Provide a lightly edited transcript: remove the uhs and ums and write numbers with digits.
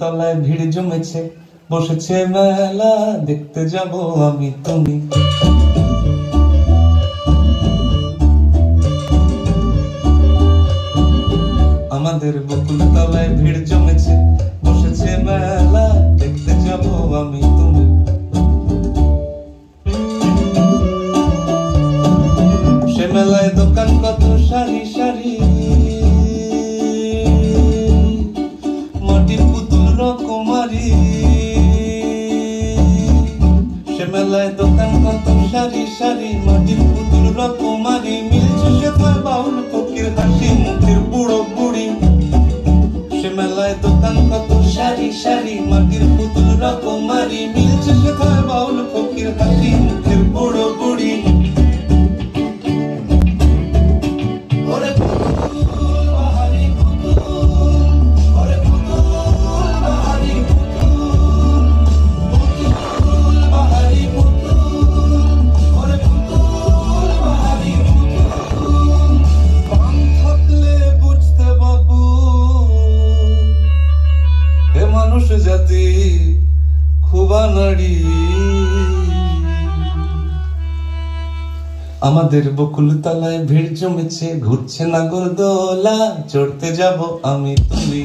তলায় ভিড় জমেছে, বসেছে মেলা, দেখতে যাব আমি তুমি। আমাদের বকুল তলায় ভিড় জমেছে, বসেছে মেলা, দেখতে যাব আমি তুমি। সে মেলায় দোকান কত সারি সারি, মাটির পুতুল রকমারি। সে মেলায় দোকান কত সারি সারি, মাটির পুতুল রকমারি। মিলছে সেথায় বাউল ফকির হাসি মুখের বুড়ো বুড়ি। সে মেলায় দোকান কত সারি সারি, মাটির পুতুল রকমারি। মিলছে সেথায় বাউল ফকির হাসি মুখের বুড়ো বুড়ি। মানুষ জাতি খুবা নাড়ি। আমাদের বকুল তলায় ভিড় জমেছে, ঘুরছে নাগরদোলা, চড়তে যাব আমি তুমি।